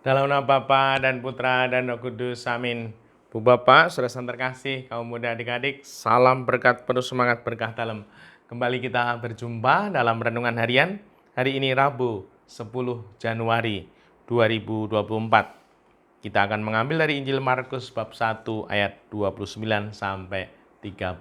Dalam nama Bapa dan Putra dan Roh Kudus, amin. Bu Bapak, saudara yang terkasih, kaum muda adik-adik, salam berkat penuh semangat berkah dalam. Kembali kita berjumpa dalam Renungan Harian, hari ini Rabu 10 Januari 2024. Kita akan mengambil dari Injil Markus bab 1 ayat 29 sampai 39.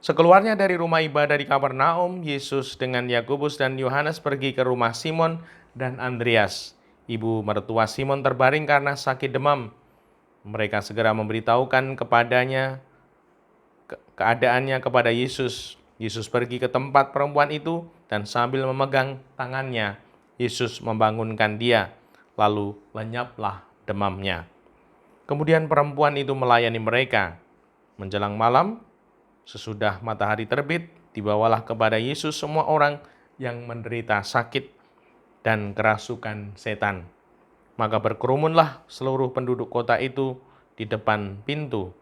Sekeluarnya dari rumah ibadah di Kapernaum, Yesus dengan Yakobus dan Yohanes pergi ke rumah Simon dan Andreas. Ibu mertua Simon terbaring karena sakit demam. Mereka segera memberitahukan keadaannya kepada Yesus. Yesus pergi ke tempat perempuan itu dan sambil memegang tangannya, Yesus membangunkan dia, lalu lenyaplah demamnya. Kemudian perempuan itu melayani mereka. Menjelang malam, sesudah matahari terbit, dibawalah kepada Yesus semua orang yang menderita sakit dan kerasukan setan. Maka berkerumunlah seluruh penduduk kota itu di depan pintu.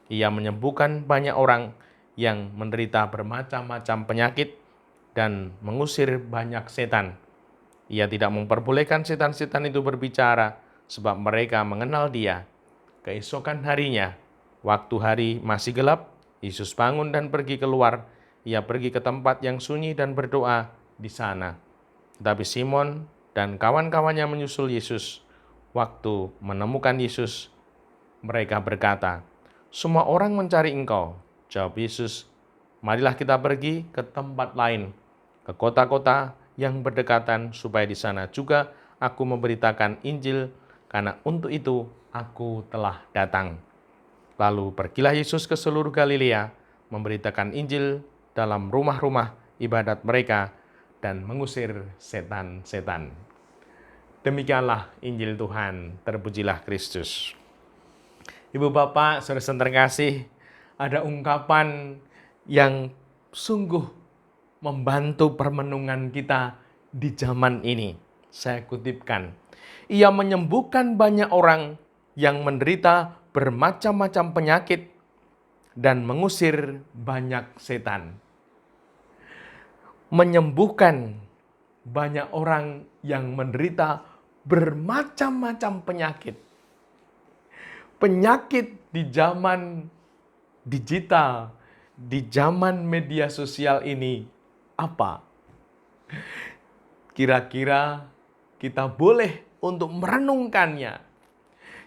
Ia menyembuhkan banyak orang yang menderita bermacam-macam penyakit dan mengusir banyak setan. Ia tidak memperbolehkan setan-setan itu berbicara, sebab mereka mengenal dia. Keesokan harinya, waktu hari masih gelap, Yesus bangun dan pergi keluar. Ia pergi ke tempat yang sunyi dan berdoa di sana. Tetapi Simon dan kawan-kawannya menyusul Yesus. Waktu menemukan Yesus, mereka berkata, "Semua orang mencari Engkau." Jawab Yesus, "Marilah kita pergi ke tempat lain, ke kota-kota yang berdekatan, supaya di sana juga aku memberitakan Injil, karena untuk itu aku telah datang." Lalu pergilah Yesus ke seluruh Galilea, memberitakan Injil dalam rumah-rumah ibadat mereka dan mengusir setan-setan. Demikianlah Injil Tuhan, terpujilah Kristus. Ibu Bapak, saudara yang terkasih, ada ungkapan yang sungguh membantu permenungan kita di zaman ini. Saya kutipkan, ia menyembuhkan banyak orang yang menderita bermacam-macam penyakit dan mengusir banyak setan. Menyembuhkan banyak orang yang menderita bermacam-macam penyakit. Penyakit di zaman digital, di zaman media sosial ini apa? Kira-kira kita boleh untuk merenungkannya,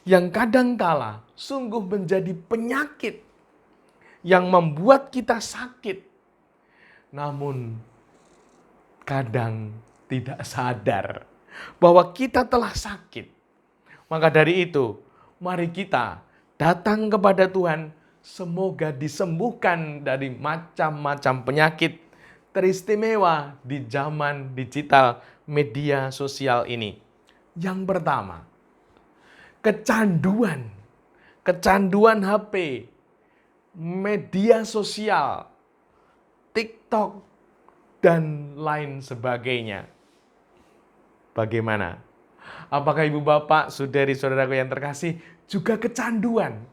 yang kadangkala sungguh menjadi penyakit yang membuat kita sakit, namun kadang tidak sadar bahwa kita telah sakit. Maka dari itu, mari kita datang kepada Tuhan, semoga disembuhkan dari macam-macam penyakit teristimewa di zaman digital media sosial ini. Yang pertama, kecanduan HP, media sosial, TikTok, dan lain sebagainya. Bagaimana? Apakah ibu bapak, saudari-saudaraku yang terkasih, juga kecanduan?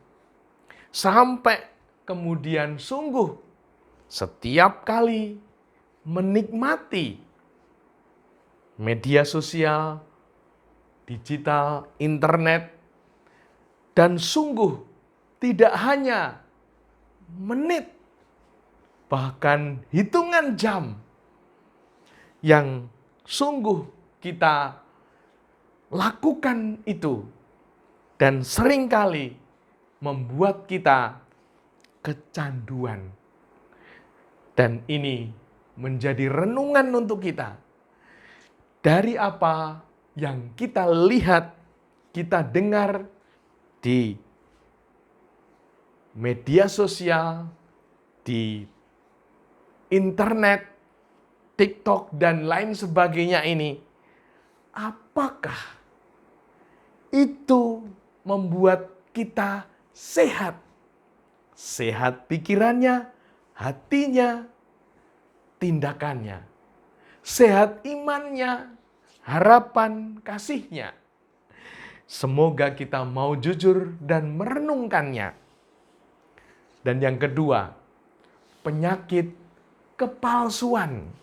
Sampai kemudian sungguh setiap kali menikmati media sosial, digital, internet, dan sungguh tidak hanya menit, bahkan hitungan jam yang sungguh kita lakukan itu, dan seringkali membuat kita kecanduan. Dan ini menjadi renungan untuk kita. Dari apa yang kita lihat, kita dengar di media sosial, di internet, TikTok, dan lain sebagainya ini, apakah itu membuat kita sehat? Sehat pikirannya, hatinya, tindakannya. Sehat imannya, harapan kasihnya. Semoga kita mau jujur dan merenungkannya. Dan yang kedua, penyakit kepalsuan.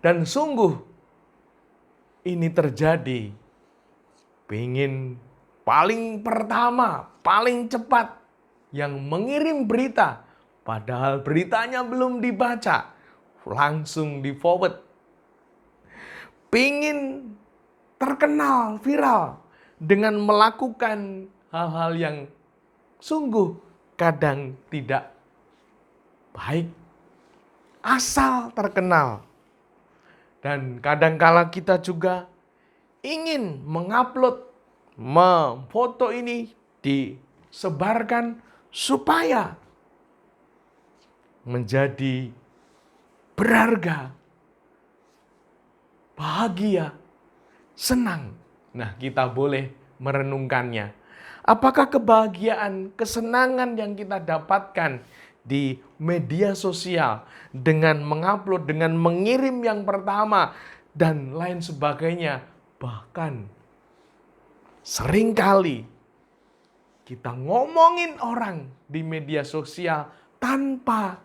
Dan sungguh ini terjadi pengen paling pertama, paling cepat yang mengirim berita, padahal beritanya belum dibaca, langsung di forward. Pengen terkenal, viral, dengan melakukan hal-hal yang sungguh kadang tidak baik, asal terkenal. Dan kadangkala kita juga ingin mengupload, memfoto ini disebarkan supaya menjadi berharga, bahagia, senang. Nah, kita boleh merenungkannya. Apakah kebahagiaan, kesenangan yang kita dapatkan di media sosial dengan mengupload, dengan mengirim yang pertama, dan lain sebagainya, bahkan seringkali kita ngomongin orang di media sosial tanpa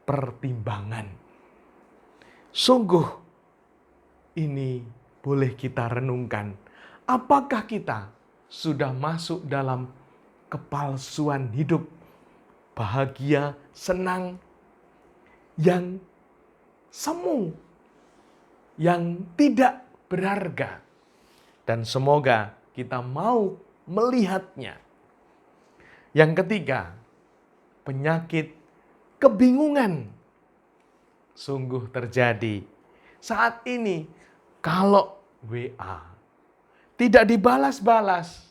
pertimbangan. Sungguh ini boleh kita renungkan. Apakah kita sudah masuk dalam kepalsuan hidup, bahagia, senang, yang semu, yang tidak berharga? Dan semoga kita mau melihatnya. Yang ketiga, penyakit kebingungan sungguh terjadi. Saat ini, kalau WA tidak dibalas-balas,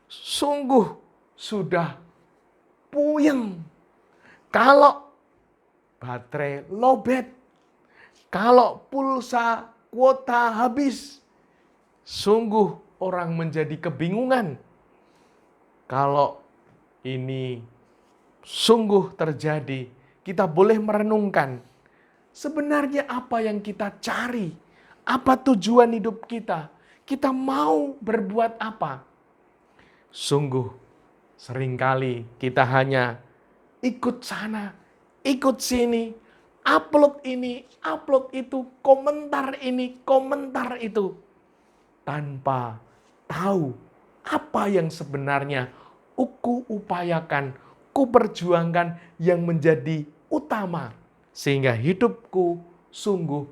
sungguh sudah puyeng. Kalau baterai lowbat, kalau pulsa kuota habis, sungguh orang menjadi kebingungan. Kalau ini sungguh terjadi, kita boleh merenungkan sebenarnya apa yang kita cari, apa tujuan hidup kita, kita mau berbuat apa. Sungguh seringkali kita hanya ikut sana, ikut sini, upload ini, upload itu, komentar ini, komentar itu, tanpa tahu apa yang sebenarnya ku upayakan, ku perjuangkan yang menjadi utama, sehingga hidupku sungguh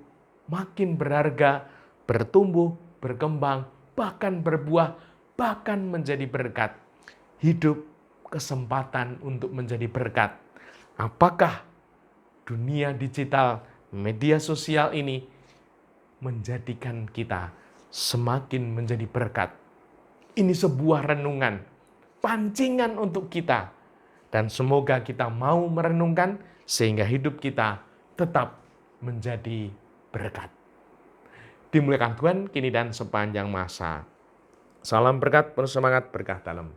makin berharga, bertumbuh, berkembang, bahkan berbuah, bahkan menjadi berkat. Hidup kesempatan untuk menjadi berkat. Apakah dunia digital, media sosial ini menjadikan kita semakin menjadi berkat? Ini sebuah renungan, pancingan untuk kita. Dan semoga kita mau merenungkan sehingga hidup kita tetap menjadi berkat. Dimuliakan Tuhan kini dan sepanjang masa. Salam berkat, penuh semangat, berkah dalam.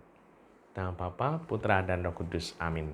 Nama Bapa, Putra, dan Roh Kudus. Amin.